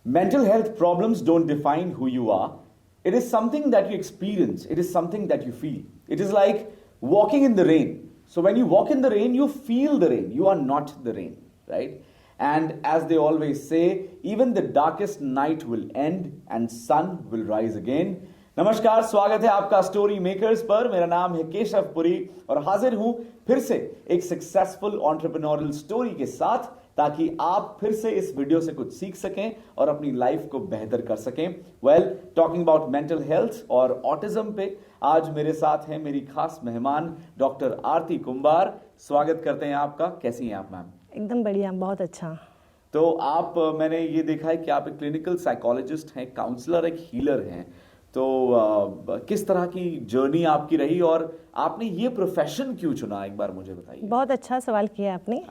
Mental health problems don't define who you are. It is something that you experience. It is something that you feel. It is like walking in the rain. So when you walk in the rain, you feel the rain. You are not the rain, right? And as they always say, even the darkest night will end and sun will rise again. नमस्कार, स्वागत है आपका story makers पर। मेरा नाम है केशव पुरी और हाजिर हूं फिर से एक सक्सेसफुल एंटरप्रेन्योरियल स्टोरी के साथ, ताकि आप फिर से इस वीडियो से कुछ सीख सकें और अपनी लाइफ को बेहतर कर सकें। टॉकिंग अबाउट मेंटल हेल्थ और ऑटिज्म पे आज मेरे साथ हैं मेरी खास मेहमान डॉक्टर आरती कुंभार। स्वागत करते हैं आपका। कैसी हैं आप मैम? एकदम बढ़िया, बहुत अच्छा। तो आप, मैंने ये देखा है कि आप एक क्लिनिकल साइकोलॉजिस्ट हैं, काउंसलर, एक हीलर हैं। तो किस तरह की जर्नी आपकी रही और आपने ये प्रोफेशन क्यों चुना, एक बार मुझे बताइए। बहुत अच्छा सवाल किया आपने।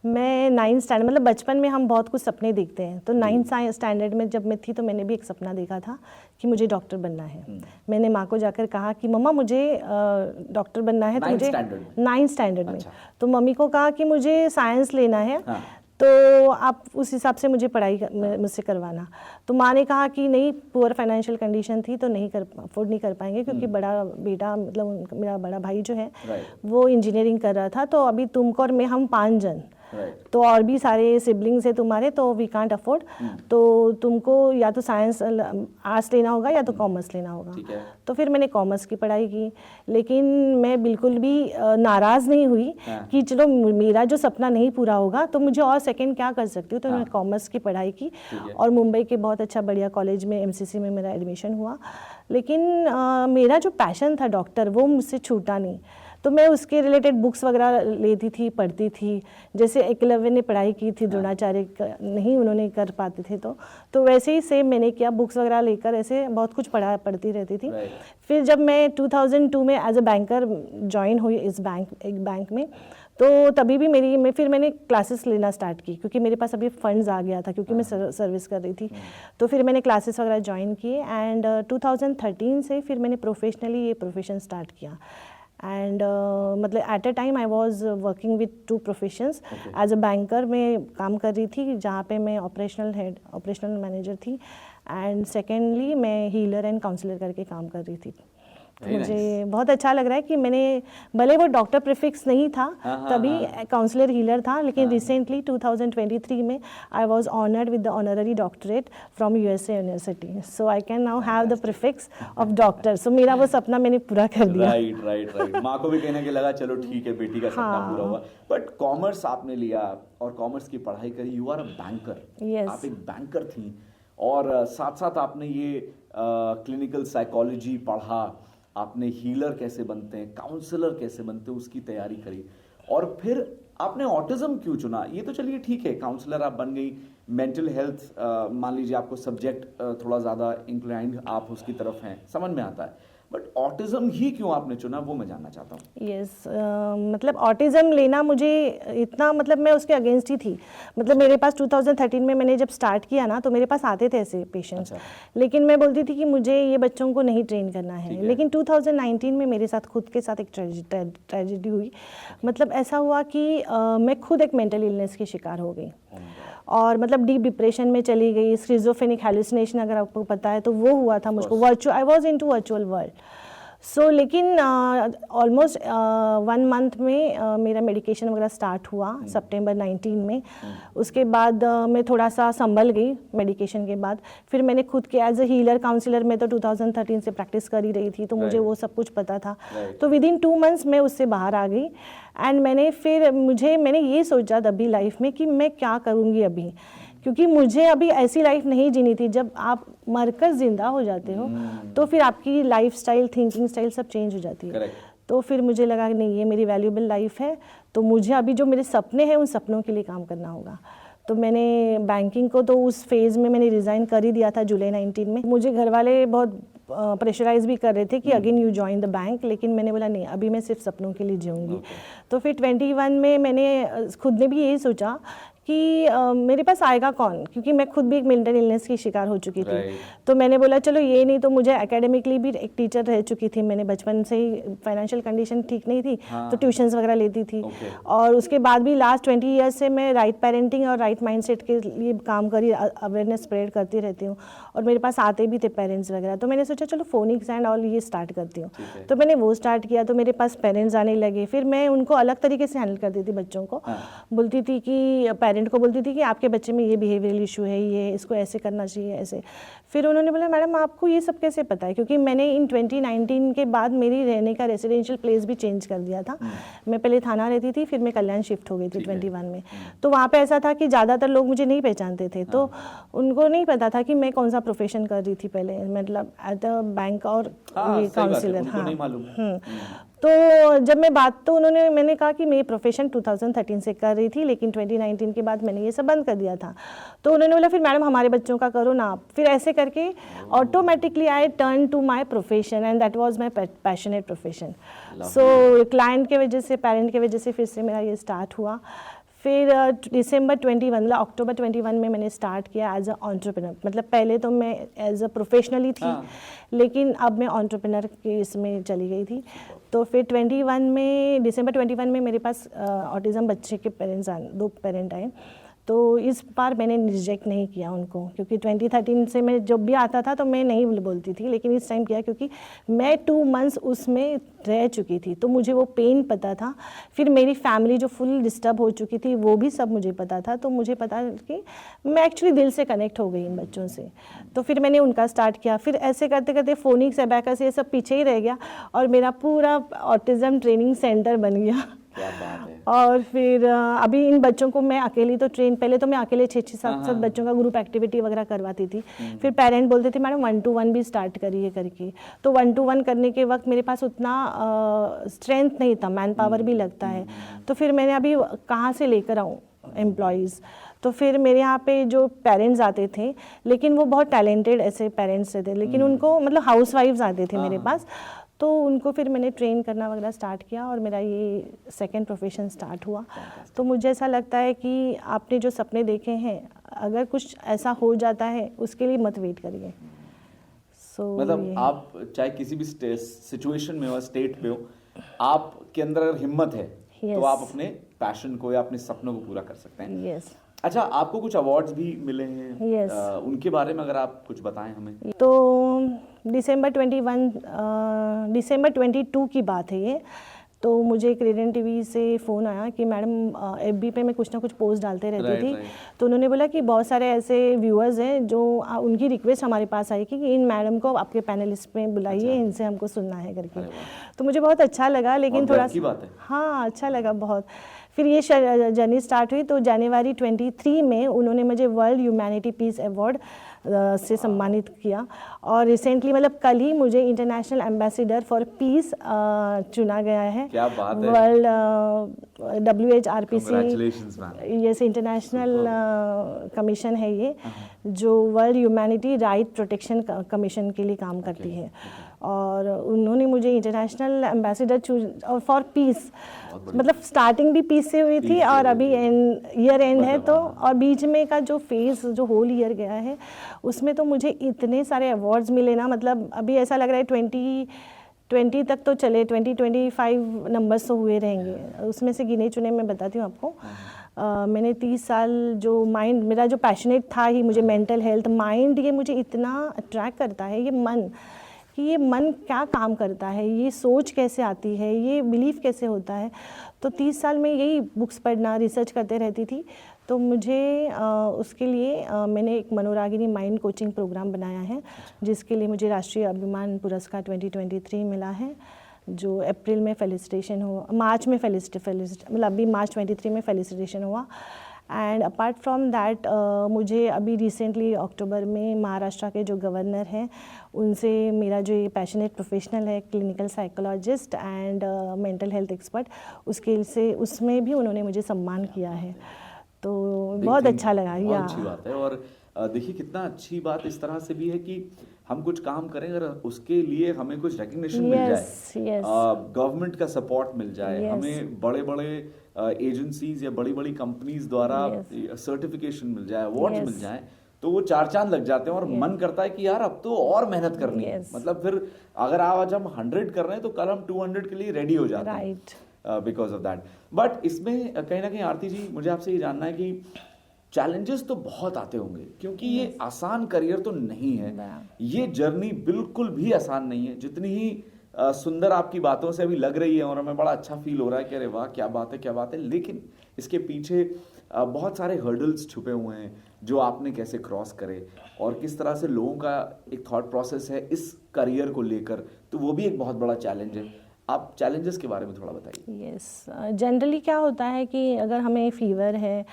मैं 9th स्टैंडर्ड, मतलब बचपन में हम बहुत कुछ सपने देखते हैं, तो 9th स्टैंडर्ड में जब मैं थी तो मैंने भी एक सपना देखा था कि मुझे डॉक्टर बनना है। मैंने माँ को जाकर कहा कि मम्मा मुझे डॉक्टर बनना है। तो मुझे 9th स्टैंडर्ड में, तो मम्मी को कहा कि मुझे साइंस लेना है, तो आप उस हिसाब से मुझे पढ़ाई मुझसे करवाना। तो माँ ने कहा कि नहीं, पुअर फाइनेंशियल कंडीशन थी तो अफोर्ड नहीं कर पाएंगे, क्योंकि बड़ा बेटा, मतलब मेरा बड़ा भाई जो है वो इंजीनियरिंग कर रहा था, तो अभी तुमको और मैं, हम 5 जन, तो और भी सारे सिबलिंग्स है तुम्हारे, तो वी कांट अफोर्ड, तो तुमको या तो साइंस आर्ट्स लेना होगा या तो कॉमर्स लेना होगा। तो फिर मैंने कॉमर्स की पढ़ाई की, लेकिन मैं बिल्कुल भी नाराज़ नहीं हुई कि चलो मेरा जो सपना नहीं पूरा होगा तो मुझे और सेकंड क्या कर सकती हूँ। तो मैंने कॉमर्स की पढ़ाई की और मुंबई के बहुत अच्छा बढ़िया कॉलेज में MCC में मेरा एडमिशन हुआ। लेकिन मेरा जो पैशन था डॉक्टर, वो मुझसे छूटा नहीं। तो मैं उसके रिलेटेड बुक्स वगैरह लेती थी, पढ़ती थी। जैसे एकलव्य ने पढ़ाई की थी, द्रोणाचार्य नहीं उन्होंने कर पाते थे, तो वैसे ही सेम मैंने किया, बुक्स वगैरह लेकर ऐसे बहुत कुछ पढ़ती रहती थी। फिर जब मैं 2002 में एज अ बैंकर ज्वाइन हुई एक बैंक में, तो तभी भी मैंने क्लासेस लेना स्टार्ट की, क्योंकि मेरे पास अभी फंड्स आ गया था, क्योंकि मैं सर्विस कर रही थी। तो फिर मैंने क्लासेस वगैरह ज्वाइन किए एंड 2013 से फिर मैंने प्रोफेशनली ये प्रोफेशन स्टार्ट किया। एंड मतलब at a time I was working with 2 professions. As a banker मैं काम कर रही थी, जहाँ पे मैं ऑपरेशनल मैनेजर थी, एंड सेकेंडली मैं हीलर एंड काउंसलर करके काम कर रही थी। मुझे बहुत अच्छा लग रहा है कि मैंने, भले वो डॉक्टर प्रीफिक्स नहीं था तभी, काउंसलर हीलर था, लेकिन रिसेंटली 2023 में I was honoured with the honorary doctorate from USA university, so I can now have the prefix of doctor. So मेरा वो सपना मैंने पूरा कर दिया। राइट। माँ को भी कहने के लगा चलो ठीक है, बेटी का सपना पूरा हुआ। बट कॉमर्स आपने लिया और कॉमर्स की पढ़ाई करी, यू आर अ बैंकर। आप एक बैंकर थी और साथ साथ आपने ये क्लिनिकल साइकोलॉजी पढ़ा, आपने हीलर कैसे बनते हैं, काउंसलर कैसे बनते हैं, उसकी तैयारी करी, और फिर आपने ऑटिज्म क्यों चुना? ये तो चलिए ठीक है, काउंसलर आप बन गई, मेंटल हेल्थ मान लीजिए आपको सब्जेक्ट थोड़ा ज़्यादा इंक्लाइंड आप उसकी तरफ हैं, समझ में आता है, बट ऑटिज्म ही क्यों आपने चुना, वो मैं जानना चाहता हूँ। यस, मतलब ऑटिज्म लेना मुझे इतना, मतलब मैं उसके अगेंस्ट ही थी। मतलब मेरे पास 2013 में मैंने जब स्टार्ट किया ना, तो मेरे पास आते थे ऐसे पेशेंट्स, लेकिन मैं बोलती थी कि मुझे ये बच्चों को नहीं ट्रेन करना है। लेकिन 2019 में मेरे साथ खुद के साथ एक ट्रेजेडी हुई। मतलब ऐसा हुआ कि मैं खुद एक मेंटल इलनेस की शिकार हो गई और मतलब डीप डिप्रेशन में चली गई। स्किज़ोफ्रेनिक हैलुसिनेशन अगर आपको पता है तो वो हुआ था मुझको। I was into virtual world. So लेकिन ऑलमोस्ट 1 मंथ में मेरा मेडिकेशन वगैरह स्टार्ट हुआ, सितंबर 19 में। उसके बाद मैं थोड़ा सा संभल गई मेडिकेशन के बाद। फिर मैंने खुद के एज अ हीलर काउंसलर में तो 2013 से प्रैक्टिस कर ही रही थी, तो मुझे वो सब कुछ पता था। तो विद इन 2 मंथ्स मैं उससे बाहर आ गई। एंड मैंने ये सोचा अभी लाइफ में कि मैं क्या करूँगी अभी, क्योंकि मुझे अभी ऐसी लाइफ नहीं जीनी थी। जब आप मरकर जिंदा हो जाते हो तो फिर आपकी लाइफ स्टाइल, थिंकिंग स्टाइल सब चेंज हो जाती है। तो फिर मुझे लगा कि नहीं, ये मेरी वैल्यूएबल लाइफ है, तो मुझे अभी जो मेरे सपने हैं उन सपनों के लिए काम करना होगा। तो मैंने बैंकिंग को तो उस फेज़ में मैंने रिज़ाइन कर ही दिया था जुलाई 19 में। मुझे घर वाले बहुत प्रेशराइज भी कर रहे थे कि again you join the bank, लेकिन मैंने बोला नहीं, अभी मैं सिर्फ सपनों के लिए जीऊँगी। तो फिर 21 में मैंने खुद ने भी यही सोचा कि मेरे पास आएगा कौन, क्योंकि मैं खुद भी एक मेंटल इलनेस की शिकार हो चुकी थी। Right. तो मैंने बोला चलो ये नहीं तो मुझे एकेडमिकली भी एक टीचर रह चुकी थी, मैंने बचपन से ही फाइनेंशियल कंडीशन ठीक नहीं थी, हाँ। तो ट्यूशन्स वगैरह लेती थी। Okay. और उसके बाद भी लास्ट 20 ईयर्स से मैं राइट पेरेंटिंग और राइट माइंडसेट के लिए काम करी, अवेयरनेस स्प्रेड करती रहती हूँ, और मेरे पास आते भी थे पेरेंट्स वगैरह। तो मैंने सोचा चलो फोनिक्स एंड ऑल ये स्टार्ट करती हूँ। तो मैंने वो स्टार्ट किया, तो मेरे पास पेरेंट्स आने लगे। फिर मैं उनको अलग तरीके से हैंडल करती थी बच्चों को। बोलती थी कि पेरेंट को बोलती थी कि आपके बच्चे में ये बिहेवियरल इशू है, ये इसको ऐसे करना चाहिए, ऐसे। फिर उन्होंने बोला मैडम आपको ये सब कैसे पता है, क्योंकि मैंने इन 2019 के बाद मेरी रहने का रेसिडेंशियल प्लेस भी चेंज कर दिया था। मैं पहले थाना रहती थी, फिर मैं कल्याण शिफ्ट हो गई थी 21 में। तो वहाँ पे ऐसा था कि ज़्यादातर लोग मुझे नहीं पहचानते थे, तो उनको नहीं पता था कि मैं कौन सा प्रोफेशन कर रही थी पहले, मतलब एट द बैंक और ये काउंसिलर। हाँ, तो जब मैं बात, तो मैंने कहा कि मैं प्रोफेशन 2013 से कर रही थी, लेकिन 2019 के बाद मैंने ये सब बंद कर दिया था। तो उन्होंने बोला फिर मैडम हमारे बच्चों का करो ना आप। फिर ऐसे करके automatically I turn to my profession and that was my passionate profession. So client के वजह से, पेरेंट के वजह से फिर से मेरा ये स्टार्ट हुआ। फिर दिसंबर 21 मतलब अक्टूबर 21 में मैंने स्टार्ट किया एज अ एंटरप्रेन्योर। मतलब पहले तो मैं एज अ प्रोफेशनली थी, लेकिन अब मैं एंटरप्रेन्योर के इसमें चली गई थी। तो फिर 21 में, दिसंबर 21 में मेरे पास ऑटिज़म बच्चे के पेरेंट्स आए, 2 पेरेंट आए। तो इस बार मैंने रिजेक्ट नहीं किया उनको, क्योंकि 2013 से मैं जब भी आता था तो मैं नहीं बोलती थी, लेकिन इस टाइम किया क्योंकि मैं 2 मंथ्स उसमें रह चुकी थी, तो मुझे वो पेन पता था। फिर मेरी फैमिली जो फुल डिस्टर्ब हो चुकी थी वो भी सब मुझे पता था, तो मुझे पता कि मैं एक्चुअली दिल से कनेक्ट हो गई इन बच्चों से। तो फिर मैंने उनका स्टार्ट किया। फिर ऐसे करते करते फोनिक्स, एबैकस ये सब पीछे ही रह गया, और मेरा पूरा ऑटिज़म ट्रेनिंग सेंटर बन गया। क्या बात है। और फिर अभी इन बच्चों को मैं अकेली तो ट्रेन, पहले तो मैं अकेले 6-6, 7-7 बच्चों का ग्रुप एक्टिविटी वगैरह करवाती थी। फिर पेरेंट बोलते थे मैडम 1-to-1 भी स्टार्ट करिए करके। तो 1-to-1 करने के वक्त मेरे पास उतना स्ट्रेंथ नहीं था, मैन पावर भी लगता है। तो फिर मैंने अभी कहाँ से लेकर आऊँ एम्प्लॉयज़। तो फिर मेरे यहाँ पे जो पेरेंट्स आते थे, लेकिन वो बहुत टैलेंटेड ऐसे पेरेंट्स थे, लेकिन उनको मतलब हाउस वाइफ्स आते थे मेरे पास, तो उनको फिर मैंने ट्रेन करना वगैरह स्टार्ट किया, और मेरा ये सेकंड प्रोफेशन स्टार्ट हुआ। तो मुझे ऐसा लगता है कि आपने जो सपने देखे हैं, अगर कुछ ऐसा हो जाता है उसके लिए मत वेट करिए। मतलब आप चाहे किसी भी सिचुएशन में हो, स्टेट में हो, आपके अंदर अगर हिम्मत है तो आप अपने पैशन को या अपने सपनों को पूरा कर सकते हैं। अच्छा, आपको कुछ अवार्ड्स भी मिले हैं, उनके बारे में अगर आप कुछ बताएं हमें। तो दिसंबर 22 की बात है ये। तो मुझे एक रेडियन टीवी से फ़ोन आया कि मैडम एफबी पे मैं कुछ ना कुछ पोस्ट डालते रहती थी। तो उन्होंने बोला कि बहुत सारे ऐसे व्यूअर्स हैं जो उनकी रिक्वेस्ट हमारे पास आई कि इन मैडम को आपके पैनलिस्ट में बुलाइए, इनसे हमको सुनना है करके। तो मुझे बहुत अच्छा लगा, लेकिन थोड़ा हाँ अच्छा लगा बहुत। फिर ये जर्नी स्टार्ट हुई, तो जनवरी 23 में उन्होंने मुझे वर्ल्ड ह्यूमैनिटी पीस अवार्ड से सम्मानित किया। और रिसेंटली मतलब कल ही मुझे इंटरनेशनल एम्बेसडर फॉर पीस चुना गया है। क्या बात है। वर्ल्ड WHRPC, ये इंटरनेशनल कमीशन है ये, जो world humanity right protection commission के लिए काम करती है। और उन्होंने मुझे इंटरनेशनल एम्बेसडर चूज और फॉर पीस, मतलब स्टार्टिंग भी पीस से हुई थी, और अभी ईयर एंड है, तो और बीच में का जो फेज जो होल ईयर गया है उसमें तो मुझे इतने सारे अवार्ड्स मिले ना, मतलब अभी ऐसा लग रहा है 2020 तक तो चले, 2025 नंबर्स तो हुए रहेंगे। उसमें से गिने चुने मैं बताती हूँ आपको। मैंने 30 साल जो माइंड मेरा जो पैशनेट था ही, मुझे मेंटल हेल्थ, माइंड, ये मुझे इतना अट्रैक्ट करता है, ये मन, कि ये मन क्या काम करता है, ये सोच कैसे आती है, ये बिलीफ कैसे होता है। तो 30 साल में यही बुक्स पढ़ना, रिसर्च करते रहती थी। तो मुझे उसके लिए मैंने एक मनोरागिनी माइंड कोचिंग प्रोग्राम बनाया है, जिसके लिए मुझे राष्ट्रीय अभिमान पुरस्कार 2023 मिला है, जो अप्रैल में फेलिसिटेशन हुआ, मार्च में मतलब अभी मार्च 23 में फेलिसिटेशन हुआ। एंड अपार्ट फ्रॉम दैट मुझे अभी रिसेंटली अक्टूबर में महाराष्ट्र के जो गवर्नर हैं उनसे मेरा जो ये पैशनेट प्रोफेशनल है, clinical psychologist and mental health expert, उसके से उसमें भी उन्होंने मुझे सम्मान किया है। तो बहुत अच्छा लगा। बहुत अच्छी बात है। और देखिए कितना अच्छी बात इस तरह से भी है कि हम कुछ काम करें, अगर उसके लिए हमें कुछ रिकग्निशन मिल जाए, गवर्नमेंट का सपोर्ट मिल जाए, हमें बड़े बड़े एजेंसीज या बड़ी बड़ी कंपनीज द्वारा सर्टिफिकेशन मिल जाए, अवार्ड्स मिल जाए, तो वो 4 चांद लग जाते हैं और मन करता है कि यार अब तो और मेहनत करनी है। मतलब फिर अगर आज हम 100 कर रहे हैं तो कल हम 200 के लिए रेडी हो जाते हैं बिकॉज ऑफ दैट। बट इसमें कहीं ना कहीं आरती जी मुझे आपसे ये जानना है कि चैलेंजेस तो बहुत आते होंगे, क्योंकि ये आसान करियर तो नहीं है, ये जर्नी बिल्कुल भी आसान नहीं है। जितनी ही सुंदर आपकी बातों से अभी लग रही है और हमें बड़ा अच्छा फील हो रहा है कि अरे वाह क्या बात है क्या बात है, लेकिन इसके पीछे बहुत सारे हर्डल्स छुपे हुए हैं जो आपने कैसे क्रॉस करे और किस तरह से लोगों का एक थॉट प्रोसेस है इस करियर को लेकर, तो वो भी एक बहुत बड़ा चैलेंज है। आप चैलेंजेस के बारे में थोड़ा बताइए। यस, जनरली क्या होता है कि अगर हमें फीवर है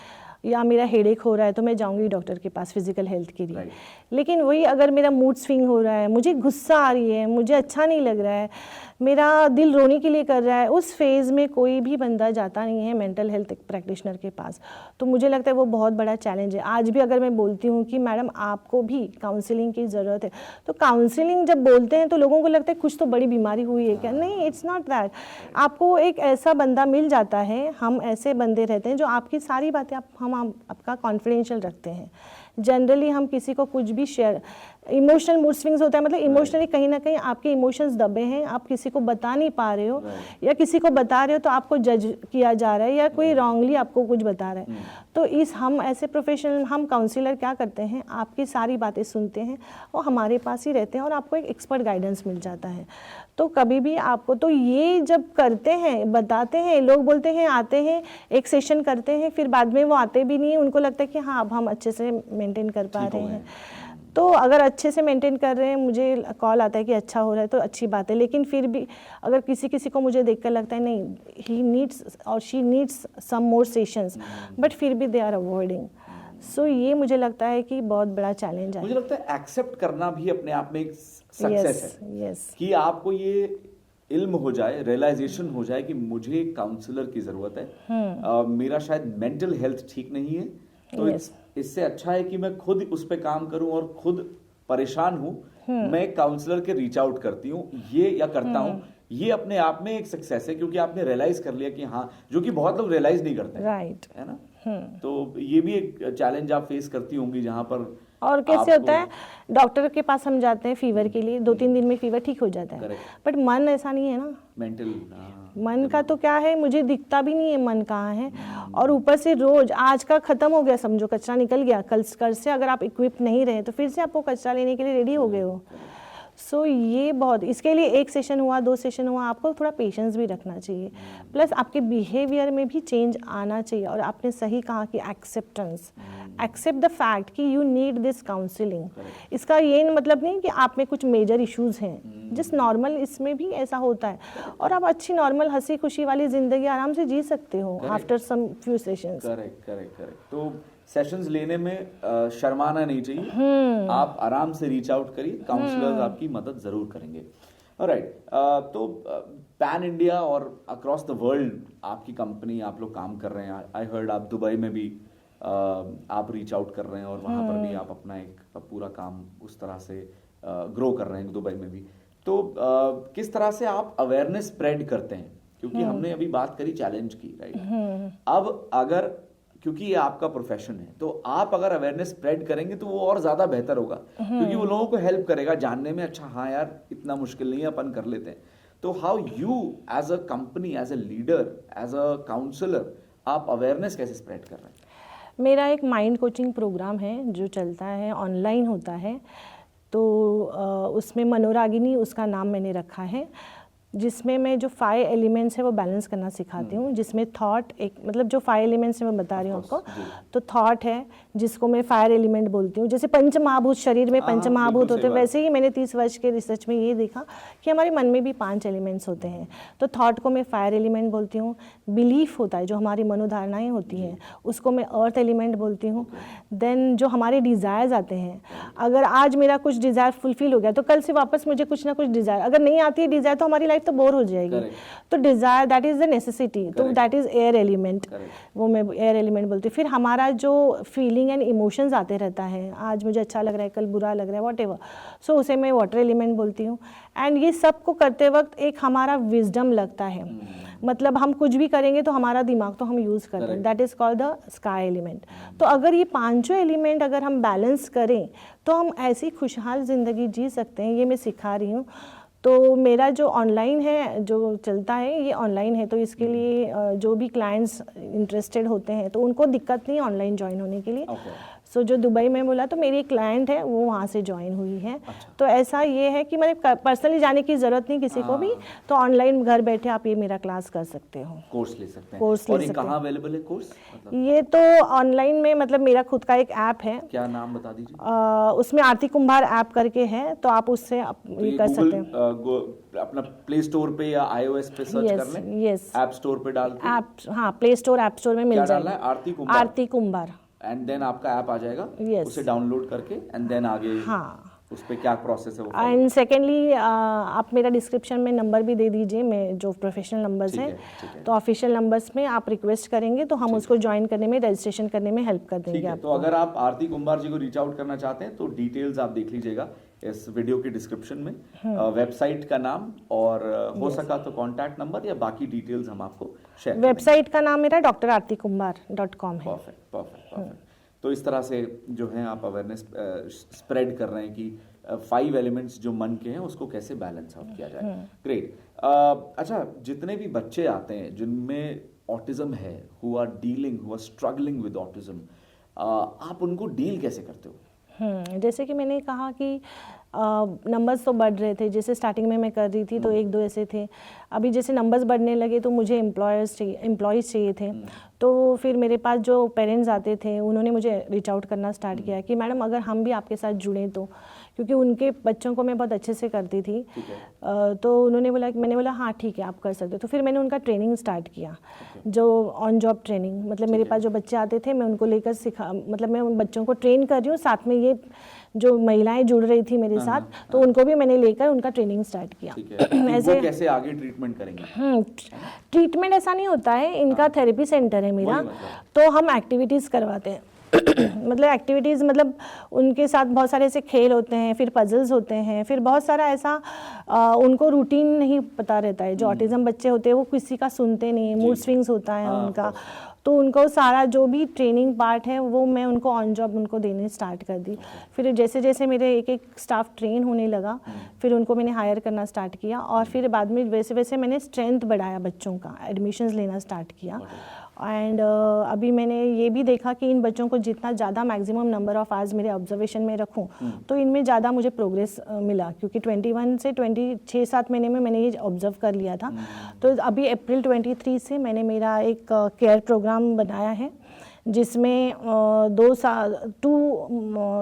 या मेरा हेडेक हो रहा है तो मैं जाऊंगी डॉक्टर के पास फिजिकल हेल्थ के लिए। लेकिन वही अगर मेरा मूड स्विंग हो रहा है, मुझे गुस्सा आ रही है, मुझे अच्छा नहीं लग रहा है, मेरा दिल रोने के लिए कर रहा है, उस फेज़ में कोई भी बंदा जाता नहीं है मेंटल हेल्थ प्रैक्टिशनर के पास। तो मुझे लगता है वो बहुत बड़ा चैलेंज है। आज भी अगर मैं बोलती हूँ कि मैडम आपको भी काउंसलिंग की ज़रूरत है, तो काउंसलिंग जब बोलते हैं तो लोगों को लगता है कुछ तो बड़ी बीमारी हुई है क्या। नहीं, इट्स नॉट दैट। आपको एक ऐसा बंदा मिल जाता है, हम ऐसे बंदे रहते हैं जो आपकी सारी बातें हम आपका कॉन्फिडेंशियल रखते हैं। जनरली हम किसी को कुछ भी शेयर, इमोशनल मूड स्विंग्स होता है, मतलब इमोशनली कहीं ना कहीं आपके इमोशंस दबे हैं, आप किसी को बता नहीं पा रहे हो, या किसी को बता रहे हो तो आपको जज किया जा रहा है या कोई रॉन्गली आपको कुछ बता रहा है। तो हम ऐसे प्रोफेशनल, हम काउंसलर क्या करते हैं, आपकी सारी बातें सुनते हैं और हमारे पास ही रहते हैं और आपको एक एक्सपर्ट गाइडेंस मिल जाता है। तो कभी भी आपको, तो ये जब करते हैं, बताते हैं, लोग बोलते हैं, आते हैं, एक सेशन करते हैं, फिर बाद में वो आते भी नहीं, उनको लगता है कि हाँ अब हम अच्छे से मेंटेन कर पा रहे हैं। तो अगर अच्छे से मेंटेन कर रहे हैं, मुझे कॉल आता है कि अच्छा हो रहा है तो अच्छी बात है। लेकिन फिर भी अगर किसी को मुझे देखकर लगता है नहीं, ही नीड्स और she needs some more sessions, but फिर भी दे आर अवॉइडिंग। सो ये मुझे लगता है कि बहुत बड़ा चैलेंज है। मुझे लगता है एक्सेप्ट करना भी अपने आप में एक सक्सेस है। कि आपको ये इल्म हो जाए, रियलाइजेशन हो जाए कि मुझे एक काउंसलर की जरूरत है, मेरा शायद मेंटल हेल्थ ठीक नहीं है, तो इससे अच्छा है कि मैं खुद उस पर काम करूं और खुद परेशान हूं, मैं काउंसलर के रीच आउट करती हूं ये या करता हूं, ये अपने आप में एक सक्सेस है, क्योंकि आपने रियलाइज कर लिया कि हाँ, जो कि बहुत लोग रियलाइज नहीं करते, राइट है ना। तो ये भी एक चैलेंज आप फेस करती होंगी जहां पर। और कैसे होता है, डॉक्टर के पास हम जाते हैं फीवर के लिए, 2-3 दिन में फीवर ठीक हो जाता है, बट मन ऐसा नहीं है ना। मेंटल मन का तो क्या है, मुझे दिखता भी नहीं है मन कहाँ है। और ऊपर से रोज, आज का खत्म हो गया समझो, कचरा निकल गया, कल से अगर आप इक्विप नहीं रहे तो फिर से आपको कचरा लेने के लिए रेडी हो गए हो। सो ये बहुत, इसके लिए 1 सेशन हुआ, 2 सेशन हुआ, आपको थोड़ा पेशेंस भी रखना चाहिए, प्लस आपके बिहेवियर में भी चेंज आना चाहिए। और आपने सही कहा कि एक्सेप्टेंस, एक्सेप्ट द फैक्ट कि यू नीड दिस काउंसलिंग। इसका ये मतलब नहीं कि आप में कुछ मेजर इश्यूज हैं, जस्ट नॉर्मल, इसमें भी ऐसा होता है और आप अच्छी नॉर्मल हंसी खुशी वाली जिंदगी आराम से जी सकते हो after some few sessions. Correct. तो सेशंस लेने में शर्माना नहीं चाहिए, आप आराम से रीच आउट करिए, काउंसलर्स आपकी मदद जरूर करेंगे। ऑलराइट, तो पैन इंडिया और अक्रॉस द वर्ल्ड आपकी कंपनी, आप लोग काम कर रहे हैं। आई हर्ड आप दुबई में भी आप रीच आउट कर रहे हैं और वहाँ पर भी आप अपना एक पूरा काम उस तरह से ग्रो कर रहे हैं दुबई में भी। तो किस तरह से आप अवेयरनेस स्प्रेड करते हैं, क्योंकि हमने अभी बात करी चैलेंज की, राइट। अब अगर, क्योंकि ये आपका प्रोफेशन है, तो आप अगर अवेयरनेस स्प्रेड करेंगे तो वो और ज्यादा बेहतर होगा, क्योंकि वो लोगों को हेल्प करेगा जानने में, अच्छा हाँ यार इतना मुश्किल नहीं है, अपन कर लेते हैं। तो how you as a company, as a leader, as a counsellor, आप अवेयरनेस कैसे स्प्रेड कर रहे हैं? मेरा एक माइंड कोचिंग प्रोग्राम है जो चलता है, ऑनलाइन होता है, तो उसमें मनोरागिनी उसका नाम मैंने रखा है, जिसमें मैं जो 5 एलिमेंट्स है वो बैलेंस करना सिखाती हूँ। जिसमें थॉट, एक मतलब जो 5 एलिमेंट्स है मैं बता रही हूँ आपको, तो थॉट है जिसको मैं फायर एलिमेंट बोलती हूँ। जैसे पंचमहाभूत, शरीर में पंचमहाभूत होते हैं, वैसे ही मैंने 30 वर्ष के रिसर्च में ये देखा कि हमारे मन में भी 5 एलिमेंट्स होते हैं। तो थॉट को मैं फायर एलिमेंट बोलती हूँ। बिलीफ होता है जो हमारी मनोधारणाएँ होती हैं, उसको मैं अर्थ एलिमेंट बोलती हूँ। देन जो हमारे डिज़ायर्स आते हैं, अगर आज मेरा कुछ डिज़ायर फुलफिल हो गया तो कल से वापस मुझे कुछ ना कुछ डिज़ायर, अगर नहीं आती है डिज़ायर तो हमारी लाइफ लाइफ तो बोर हो जाएगी। तो desire that is the necessity, तो दैट इज़ एयर एलिमेंट, वो मैं एयर एलिमेंट बोलती हूँ। फिर हमारा जो फीलिंग एंड इमोशंस आते रहता है, आज मुझे अच्छा लग रहा है, कल बुरा लग रहा है, वॉट एवर, सो उसे मैं वाटर एलिमेंट बोलती हूँ। एंड ये सब को करते वक्त एक हमारा विजडम लगता है, मतलब हम कुछ भी करेंगे तो हमारा दिमाग तो हम यूज़ करते हैं, that is called the sky element. तो अगर ये पांचों एलिमेंट अगर हम बैलेंस करें तो हम ऐसी खुशहाल ज़िंदगी जी सकते हैं। ये मैं सिखा रही हूँ। तो मेरा जो ऑनलाइन है, जो चलता है, ये ऑनलाइन है, तो इसके लिए जो भी क्लाइंट्स इंटरेस्टेड होते हैं तो उनको दिक्कत नहीं ऑनलाइन ज्वाइन होने के लिए। सो जो दुबई में बोला तो मेरी एक क्लाइंट है, वो वहाँ से ज्वाइन हुई है। तो ऐसा ये है कि मतलब पर्सनली जाने की ज़रूरत नहीं किसी को भी, तो ऑनलाइन घर बैठे आप ये मेरा क्लास कर सकते हो, कोर्स ले सकते हैं। कोर्स और ले ये सकते कहाँ अवेलेबल है कोर्स? ये तो ऑनलाइन में, मतलब मेरा खुद का एक ऐप है, क्या नाम बता दीजिए? उसमें आरती कुंभार ऐप करके है, तो आप उससे ये कर सकते हैं। अपना प्ले स्टोर पे या iOS पे सर्च कर लें, यस, ऐप स्टोर पे डाल के, ऐप, हाँ, प्ले स्टोर ऐप स्टोर में मिल क्या जाएगा, डालना है? आरती कुंभार, आरती कुंभार, एंड देन आपका ऐप आ जाएगा। Yes. उसे डाउनलोड करके एंड देन आगे हाँ। उस पे क्या प्रोसेस है वो। एंड सेकेंडली आप मेरा डिस्क्रिप्शन में नंबर भी दे दीजिए, मैं जो प्रोफेशनल नंबर्स हैं, तो ऑफिशियल नंबर्स में आप रिक्वेस्ट करेंगे तो हम उसको ज्वाइन करने में, रजिस्ट्रेशन करने में हेल्प कर देंगे आपको। तो अगर आप आरती कुंभार जी को रीच आउट करना चाहते हैं तो डिटेल्स आप देख लीजिएगा इस वीडियो के डिस्क्रिप्शन में, वेबसाइट का नाम और हो सका तो कॉन्टैक्ट नंबर या बाकी डिटेल्स हम आपको शेयर। वेबसाइट का नाम मेरा drartikumbhar.com है। परफेक्ट। तो इस तरह से जो है आप अवेयरनेस स्प्रेड कर रहे हैं कि 5 एलिमेंट्स जो मन के हैं उसको कैसे बैलेंस आउट किया जाए। ग्रेट। अच्छा, जितने भी बच्चे आते हैं जिनमें ऑटिज्म है, who are struggling with autism, आप उनको डील कैसे करते हो? जैसे कि मैंने कहा कि नंबर्स तो बढ़ रहे थे, जैसे स्टार्टिंग में मैं कर रही थी तो 1-2 ऐसे थे, अभी जैसे नंबर्स बढ़ने लगे तो मुझे एम्प्लॉयज़ चाहिए थे। तो फिर मेरे पास जो पेरेंट्स आते थे उन्होंने मुझे रीच आउट करना स्टार्ट किया कि मैडम अगर हम भी आपके साथ जुड़ें तो, क्योंकि उनके बच्चों को मैं बहुत अच्छे से करती थी। तो उन्होंने बोला, मैंने बोला हाँ ठीक है आप कर सकते हो। तो फिर मैंने उनका ट्रेनिंग स्टार्ट किया, जो ऑन जॉब ट्रेनिंग, मतलब मेरे पास जो बच्चे आते थे मैं उनको लेकर मतलब मैं उन बच्चों को ट्रेन कर रही हूँ, साथ में ये जो महिलाएं जुड़ रही थी मेरे साथ, तो उनको भी मैंने लेकर उनका ट्रेनिंग स्टार्ट किया। ऐसे कैसे आगे ट्रीटमेंट करेंगे? ट्रीटमेंट ऐसा नहीं होता है, इनका थेरेपी सेंटर है मेरा, तो हम एक्टिविटीज़ करवाते हैं। मतलब एक्टिविटीज़, मतलब उनके साथ बहुत सारे ऐसे खेल होते हैं, फिर पजल्स होते हैं, फिर बहुत सारा ऐसा उनको रूटीन नहीं पता रहता है। जो ऑटिज्म बच्चे होते हैं वो किसी का सुनते नहीं, मूड स्विंग्स होता है उनका, तो उनको सारा जो भी ट्रेनिंग पार्ट है वो मैं उनको ऑन जॉब उनको देने स्टार्ट कर दी। फिर जैसे जैसे मेरे एक स्टाफ ट्रेन होने लगा, फिर उनको मैंने हायर करना स्टार्ट किया, और फिर बाद में वैसे वैसे मैंने स्ट्रेंथ बढ़ाया, बच्चों का एडमिशन्स लेना स्टार्ट किया। एंड अभी मैंने ये भी देखा कि इन बच्चों को जितना ज़्यादा मैक्सिमम नंबर ऑफ आवर्स मेरे ऑब्जर्वेशन में रखूं तो इनमें ज़्यादा मुझे प्रोग्रेस मिला, क्योंकि 21 से 26-7 महीने में मैंने ये ऑब्जर्व कर लिया था। तो अभी अप्रैल 23 से मैंने मेरा एक केयर प्रोग्राम बनाया है, जिसमें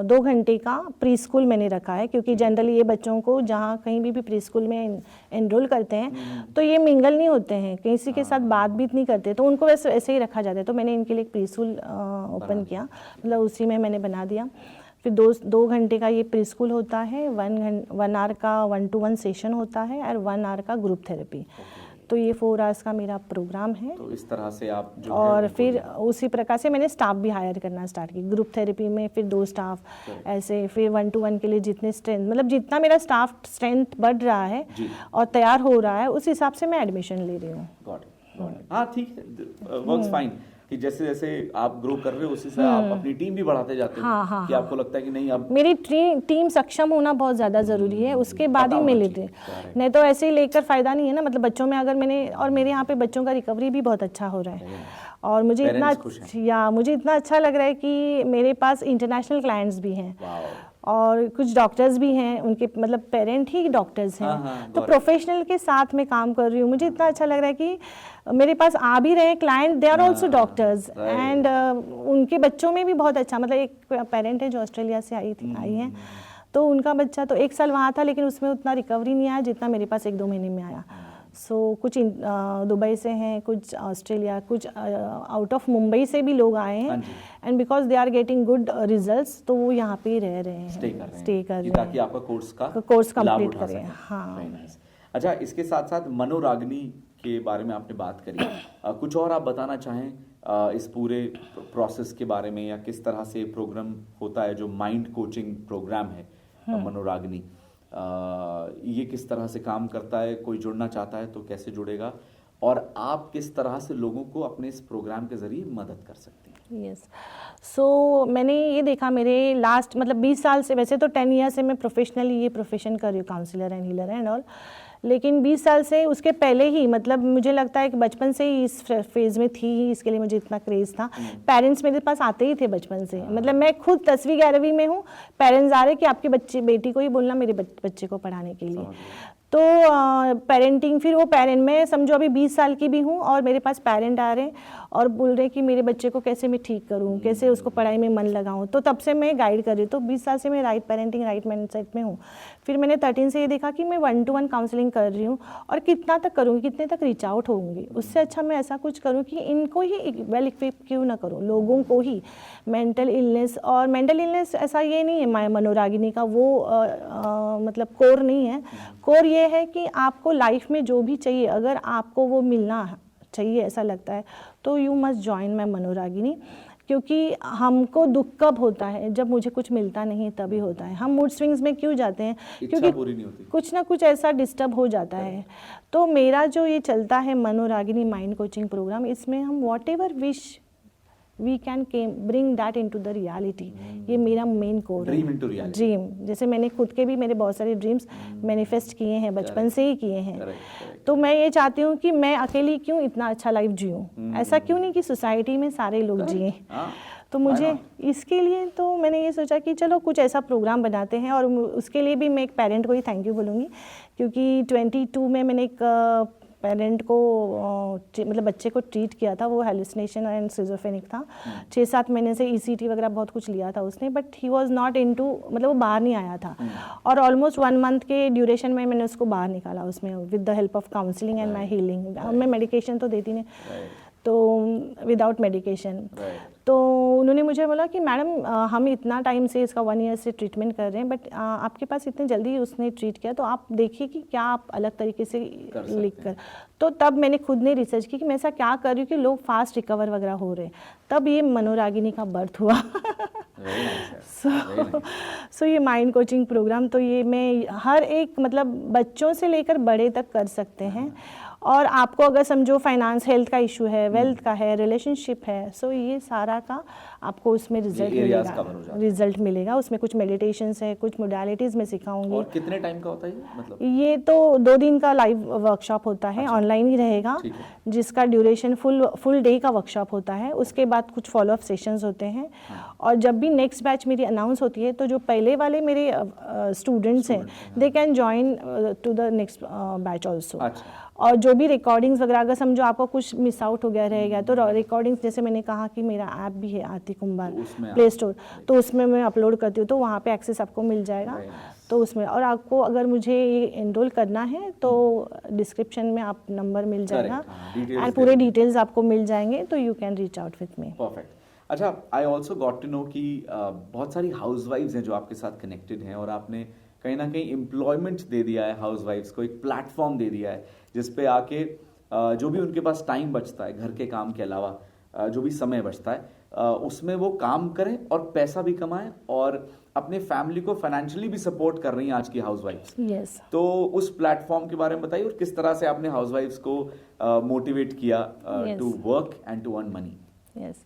2 घंटे का प्री स्कूल मैंने रखा है, क्योंकि जनरली ये बच्चों को जहाँ कहीं भी प्री स्कूल में एनरोल करते हैं तो ये मिंगल नहीं होते हैं, किसी के साथ बात भी नहीं करते, तो उनको वैसे ऐसे ही रखा जाता है। तो मैंने इनके लिए एक प्री स्कूल ओपन किया, मतलब उसी में मैंने बना दिया। फिर 2 घंटे का ये प्री स्कूल होता है, 1 आवर का 1-to-1 सेशन होता है, और 1 आवर का ग्रुप थेरेपी। तो ये 4 आवर्स का मेरा प्रोग्राम है। तो इस तरह से आप जो और फिर उसी प्रकार से मैंने स्टाफ भी हायर करना स्टार्ट की, ग्रुप थेरेपी में फिर 2 स्टाफ, ऐसे फिर 1-to-1 के लिए जितने स्ट्रेंथ, मतलब जितना मेरा स्टाफ स्ट्रेंथ बढ़ रहा है और तैयार हो रहा है उस हिसाब से मैं एडमिशन ले रही हूँ। हाँ ठीक है, वर्क्स फाइन, कि जैसे जैसे आप ग्रो कर रहे हो उसी से आप अपनी टीम भी बढ़ाते जाते हो, कि आपको लगता है कि नहीं अब मेरी टीम सक्षम होना बहुत ज़्यादा ज़रूरी है, उसके बाद ही मैं लेते, नहीं तो ऐसे ही लेकर फ़ायदा नहीं है ना। मतलब बच्चों में अगर मैंने, और मेरे यहाँ पे बच्चों का रिकवरी भी बहुत अच्छा हो रहा है, और मुझे इतना अच्छा लग रहा है कि मेरे पास इंटरनेशनल क्लाइंट्स भी हैं, और कुछ डॉक्टर्स भी हैं, उनके मतलब पेरेंट ही डॉक्टर्स हैं। तो प्रोफेशनल के साथ मैं काम कर रही हूँ, मुझे इतना अच्छा लग रहा है कि मेरे पास आ भी रहे client, they are also doctors, and उनके बच्चों में भी बहुत अच्छा, मतलब एक पेरेंट है जो ऑस्ट्रेलिया से आई है, तो उनका बच्चा तो 1 साल वहाँ था, लेकिन उसमें उतना रिकवरी नहीं आया जितना मेरे पास 1-2 महीने में आया। सो कुछ दुबई से हैं, कुछ ऑस्ट्रेलिया, कुछ आउट ऑफ मुंबई से भी लोग आए हैं, and because they are getting good results, तो वो यहाँ पे ही रह रहे हैं, स्टे कर रहे हैं, ताकि आपका कोर्स कंप्लीट करें। हाँ, अच्छा, इसके साथ साथ मनोरागिनी के बारे में आपने बात करी, कुछ और आप बताना चाहें इस पूरे प्रोसेस के बारे में, या किस तरह से प्रोग्राम होता है जो माइंड कोचिंग प्रोग्राम है मनोरागिनी, ये किस तरह से काम करता है? कोई जुड़ना चाहता है तो कैसे जुड़ेगा, और आप किस तरह से लोगों को अपने इस प्रोग्राम के जरिए मदद कर सकते हैं? यस, सो मैंने ये देखा मेरे लास्ट मतलब 20 साल से, वैसे तो 10 ईयर से मैं प्रोफेशनली ये प्रोफेशन कर रही हूँ, counsellor and healer and all, लेकिन 20 साल से उसके पहले ही मतलब मुझे लगता है कि बचपन से ही इस फेज़ में थी ही, इसके लिए मुझे इतना क्रेज़ था। पेरेंट्स मेरे पास आते ही थे बचपन से, मतलब मैं खुद 10वीं 11वीं में हूँ, पेरेंट्स आ रहे कि आपकी बेटी को ही बोलना मेरे बच्चे को पढ़ाने के लिए। तो पेरेंटिंग, फिर वो पेरेंट, मैं समझो अभी 20 साल की भी हूँ और मेरे पास पेरेंट आ रहे हैं और बोल रहे हैं कि मेरे बच्चे को कैसे मैं ठीक करूँ, कैसे उसको पढ़ाई में मन लगाऊँ। तो तब से मैं गाइड कर रही हूँ, तो 20 साल से मैं राइट पेरेंटिंग, राइट माइंडसेट में हूँ। फिर मैंने 13 से ये देखा कि मैं 1-to-1 काउंसलिंग कर रही हूँ, और कितना तक करूँगी, कितने तक रीच आउट होंगी, उससे अच्छा मैं ऐसा कुछ करूँ कि इनको ही वेल इक्विप क्यों ना करूँ, लोगों को ही। मेंटल इलनेस, और मेंटल इलनेस ऐसा ये नहीं है मनोरागिनी का वो मतलब कोर नहीं है। कोर ये है कि आपको लाइफ में जो भी चाहिए, अगर आपको वो मिलना चाहिए ऐसा लगता है, तो यू मस्ट जॉइन माय मनोरागिनी। क्योंकि हमको दुख कब होता है? जब मुझे कुछ मिलता नहीं तभी होता है। हम मूड स्विंग्स में क्यों जाते हैं? क्योंकि पूरी नहीं होती, कुछ ना कुछ ऐसा डिस्टर्ब हो जाता है। तो मेरा जो ये चलता है मनोरागिनी माइंड कोचिंग प्रोग्राम, इसमें हम whatever wish we can bring that into the reality. ये मेरा मेन कोर है, ड्रीम। जैसे मैंने खुद के भी मेरे बहुत सारे ड्रीम्स मैनिफेस्ट किए हैं, बचपन से ही किए हैं। तो मैं ये चाहती हूँ कि मैं अकेली क्यों इतना अच्छा लाइफ जीऊँ, ऐसा क्यों नहीं कि सोसाइटी में सारे लोग जिए। तो मुझे इसके लिए तो मैंने ये सोचा कि चलो कुछ ऐसा प्रोग्राम बनाते हैं, और उसके लिए भी मैं एक पेरेंट को ही थैंक यू बोलूँगी, क्योंकि 22 में मैंने एक पेरेंट को मतलब बच्चे को ट्रीट किया था। वो हेलुसिनेशन एंड सिजोफ्रेनिक था। 6-7 महीने से ECT वगैरह बहुत कुछ लिया था उसने, but he was not into, मतलब वो बाहर नहीं आया था। और ऑलमोस्ट 1 मंथ के ड्यूरेशन में मैंने उसको बाहर निकाला उसमें, with the help of counselling and my healing. मैं मेडिकेशन तो देती नहीं, तो विदाउट मेडिकेशन। तो उन्होंने मुझे बोला कि मैडम हम इतना टाइम से इसका 1 ईयर से ट्रीटमेंट कर रहे हैं, बट आपके पास इतने जल्दी उसने ट्रीट किया, तो आप देखिए कि क्या आप अलग तरीके से लिख कर। तो तब मैंने खुद ने रिसर्च की कि मैं ऐसा क्या कर रही हूँ कि लोग फास्ट रिकवर वगैरह हो रहे हैं। तब ये मनोरागिनी का बर्थ हुआ। सो ये माइंड कोचिंग प्रोग्राम, तो ये मैं हर एक मतलब बच्चों से लेकर बड़े तक कर सकते हैं। और आपको अगर समझो फाइनेंस, हेल्थ का इशू है, वेल्थ का है, रिलेशनशिप है, सो ये सारा का आपको उसमें रिजल्ट मिलेगा। उसमें कुछ मेडिटेशंस है, कुछ मोडालिटीज़ में सिखाऊंगी। और कितने टाइम का होता है मतलब? ये तो 2 दिन का लाइव वर्कशॉप होता है, ऑनलाइन ही रहेगा, जिसका ड्यूरेशन फुल डे का वर्कशॉप होता है। उसके बाद कुछ फॉलोअप सेशंस होते हैं। और जब भी नेक्स्ट बैच मेरी अनाउंस होती है, तो जो पहले वाले मेरे स्टूडेंट्स हैं, they can join to the next batch also. और जो भी रिकॉर्डिंग्स वगैरह, अगर समझो आपको कुछ मिस आउट हो गया रहेगा, तो रिकॉर्डिंग्स, जैसे मैंने कहा कि मेरा ऐप भी है आरती कुंभार प्ले स्टोर, तो उसमें मैं अपलोड करती हूँ, तो वहाँ पे एक्सेस आपको मिल जाएगा। तो उसमें, और आपको अगर मुझे ये एनरोल करना है तो डिस्क्रिप्शन में आप नंबर मिल जाएगा एंड पूरे डिटेल्स आपको मिल जाएंगे, तो you can reach out with me. Perfect. अच्छा, I also got to know कि बहुत सारी हाउसवाइफ्स हैं जो आपके साथ कनेक्टेड हैं, और आपने कहीं ना कहीं एम्प्लॉयमेंट दे दिया है हाउसवाइफ्स को, एक प्लेटफॉर्म दे दिया है जिस पे आके जो भी उनके पास टाइम बचता है घर के काम के अलावा, जो भी समय बचता है उसमें वो काम करें और पैसा भी कमाएं, और अपने फैमिली को फाइनेंशियली भी सपोर्ट कर रही हैं आज की हाउसवाइफ्स। yes. तो उस प्लेटफॉर्म के बारे में बताइए, और किस तरह से आपने हाउसवाइफ्स को मोटिवेट किया to work and to earn money. Yes,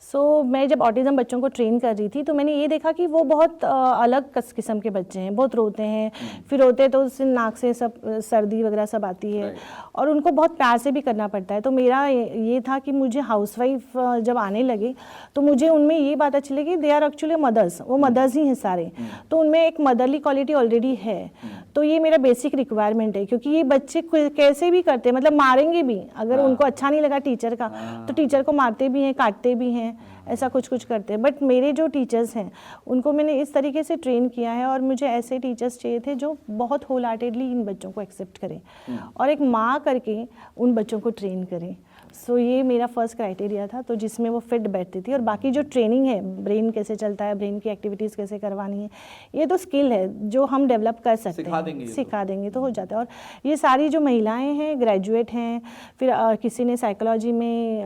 so मैं जब ऑटिज़म बच्चों को ट्रेन कर रही थी, तो मैंने ये देखा कि वो बहुत अलग किस्म के बच्चे हैं, बहुत रोते हैं, फिर रोते हैं तो उससे नाक से सब सर्दी वगैरह सब आती है, और उनको बहुत प्यार से भी करना पड़ता है। तो मेरा ये था कि मुझे हाउसवाइफ जब आने लगे, तो मुझे उनमें ये बात अच्छी लगी, दे आर एक्चुअली मदर्स, वो मदर्स ही हैं सारे, तो उनमें एक मदरली क्वालिटी ऑलरेडी है। तो ये मेरा बेसिक रिक्वायरमेंट है, क्योंकि ये बच्चे कैसे भी करते हैं, मतलब मारेंगे भी, अगर उनको अच्छा नहीं लगा टीचर का, तो टीचर को मारते भी हैं, काटते भी हैं, ऐसा कुछ करते हैं। बट मेरे जो टीचर्स हैं उनको मैंने इस तरीके से ट्रेन किया है, और मुझे ऐसे टीचर्स चाहिए थे जो बहुत होल हार्टेडली इन बच्चों को एक्सेप्ट करें और एक माँ करके उन बच्चों को ट्रेन करें। सो ये मेरा फर्स्ट क्राइटेरिया था, तो जिसमें वो फिट बैठती थी। और बाकी जो ट्रेनिंग है, ब्रेन कैसे चलता है, ब्रेन की एक्टिविटीज़ कैसे करवानी है, ये तो स्किल है जो हम डेवलप कर सकते हैं, सिखा देंगे तो हो जाता है। और ये सारी जो महिलाएं हैं ग्रेजुएट हैं, फिर किसी ने साइकोलॉजी में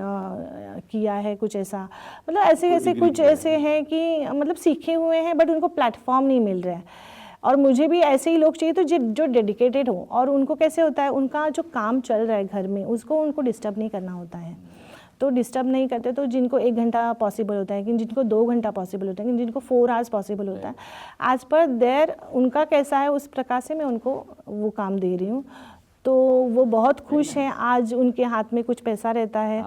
किया है कुछ ऐसा, मतलब ऐसे कुछ ऐसे हैं कि मतलब सीखे हुए हैं बट उनको प्लेटफॉर्म नहीं मिल रहा है। और मुझे भी ऐसे ही लोग चाहिए तो जो डेडिकेटेड हो। और उनको कैसे होता है, उनका जो काम चल रहा है घर में उसको उनको डिस्टर्ब नहीं करना होता है, तो डिस्टर्ब नहीं करते। तो जिनको 1 घंटा पॉसिबल होता है, कि जिनको 2 घंटा पॉसिबल होता है, कि जिनको 4 आवर्स पॉसिबल होता है, एज पर देयर उनका कैसा है उस प्रकार से मैं उनको वो काम दे रही हूँ। तो वो बहुत खुश हैं। आज उनके हाथ में कुछ पैसा रहता है।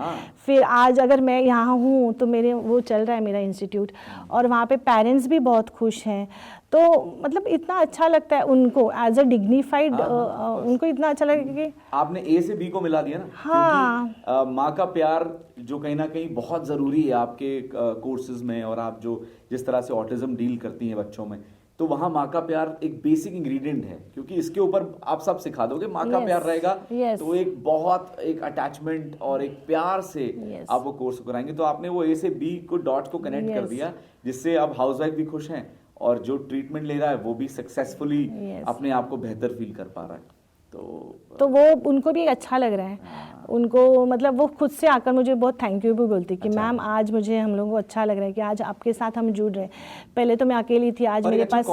फिर आज अगर मैं यहाँ हूँ तो मेरे वो चल रहा है मेरा इंस्टीट्यूट, और वहाँ पे पेरेंट्स भी बहुत खुश हैं। तो मतलब इतना अच्छा लगता है उनको एज अ डिग्निफाइड, उनको इतना अच्छा लगेगा कि आपने ए से बी को मिला दिया ना। हाँ, माँ का प्यार जो कहीं ना कहीं बहुत ज़रूरी है आपके कोर्सेज में, और आप जो जिस तरह से ऑटिज्म डील करती हैं बच्चों में, तो वहाँ माँ का प्यार एक बेसिक इंग्रेडिएंट है, क्योंकि इसके ऊपर आप सब सिखा दोगे, माँ का प्यार रहेगा तो एक अटैचमेंट और एक प्यार से आप वो कोर्स कराएंगे। तो आपने वो ए से बी को डॉट को कनेक्ट कर दिया, जिससे अब हाउसवाइफ भी खुश हैं और जो ट्रीटमेंट ले रहा है वो भी सक्सेसफुली अपने आप को बेहतर फील कर पा रहा है। तो वो उनको भी अच्छा लग रहा है। उनको मतलब वो खुद से आकर मुझे बहुत थैंक यू भी बोलती कि मैम आज मुझे हम लोगों को अच्छा लग रहा है कि आज आपके साथ हम जुड़ रहे हैं। पहले तो मैं अकेली थी, आज मेरे पास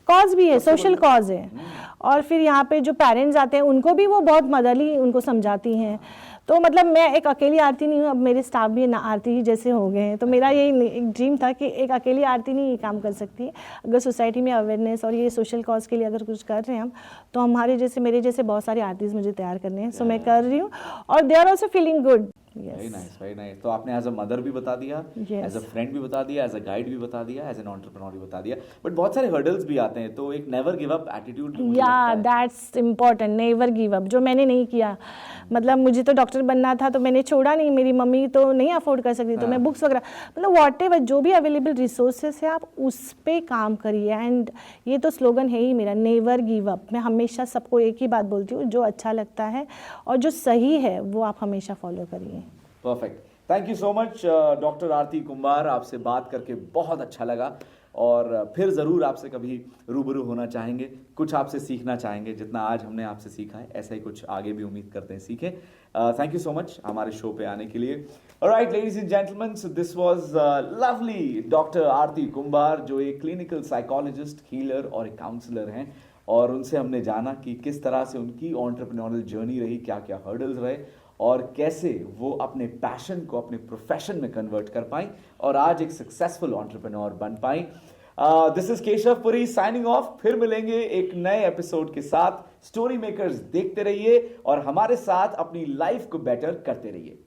कॉज भी है, सोशल कॉज है। और फिर यहाँ पे जो पेरेंट्स आते हैं उनको भी वो बहुत मदरली उनको समझाती हैं। तो मतलब मैं एक अकेली आरती नहीं हूँ, अब मेरे स्टाफ भी ना आरती ही जैसे हो गए हैं। तो मेरा यही एक ड्रीम था कि एक अकेली आरती नहीं ये काम कर सकती है। अगर सोसाइटी में अवेयरनेस और ये सोशल कॉज के लिए अगर कुछ कर रहे हैं हम, तो हमारे जैसे मेरे जैसे बहुत सारे आरतीज मुझे तैयार करने हैं। सो मैं कर रही हूँ और they are also feeling good. Very nice, very nice. तो आपने एज अ मदर भी बता दिया, एज अ फ्रेंड भी बता दिया, एज अ गाइड भी बता दिया, एज एन एंटरप्रेन्योर भी बता दिया, बट बहुत सारे हर्डल्स भी आते हैं। तो एक नेवर गिव अप एटीट्यूड, या that's important, never give up, जो मैंने नहीं किया। मतलब मुझे तो डॉक्टर बनना था तो मैंने छोड़ा नहीं, मेरी मम्मी तो नहीं अफोर्ड कर सकती, तो मैं बुक्स वगैरह मतलब व्हाटएवर जो भी अवेलेबल रिसोर्सेस है आप उस पे काम करिए। एंड ये तो स्लोगन है ही मेरा, नेवर गिव अप। मैं हमेशा सबको एक ही बात बोलती हूँ, जो अच्छा लगता है और जो सही है वो आप हमेशा फॉलो करिए। Perfect, thank you so much doctor Aarti Kumbhar. आपसे बात करके बहुत अच्छा लगा और फिर ज़रूर आपसे कभी रूबरू होना चाहेंगे, कुछ आपसे सीखना चाहेंगे। जितना आज हमने आपसे सीखा है ऐसा ही कुछ आगे भी उम्मीद करते हैं सीखें। थैंक यू सो मच हमारे शो पे आने के लिए। Alright ladies and gentleman, so this was lovely doctor Aarti Kumbhar, जो एक क्लिनिकल साइकोलॉजिस्ट, हीलर और एक काउंसलर हैं। और उनसे हमने जाना कि किस तरह से उनकी एंटरप्रेन्योरियल जर्नी रही, क्या क्या हर्डल्स रहे और कैसे वो अपने पैशन को अपने प्रोफेशन में कन्वर्ट कर पाई और आज एक सक्सेसफुल एंटरप्रेन्योर बन पाई। This is Keshav Puri signing off. फिर मिलेंगे एक नए एपिसोड के साथ। स्टोरी मेकर्स देखते रहिए और हमारे साथ अपनी लाइफ को बेटर करते रहिए।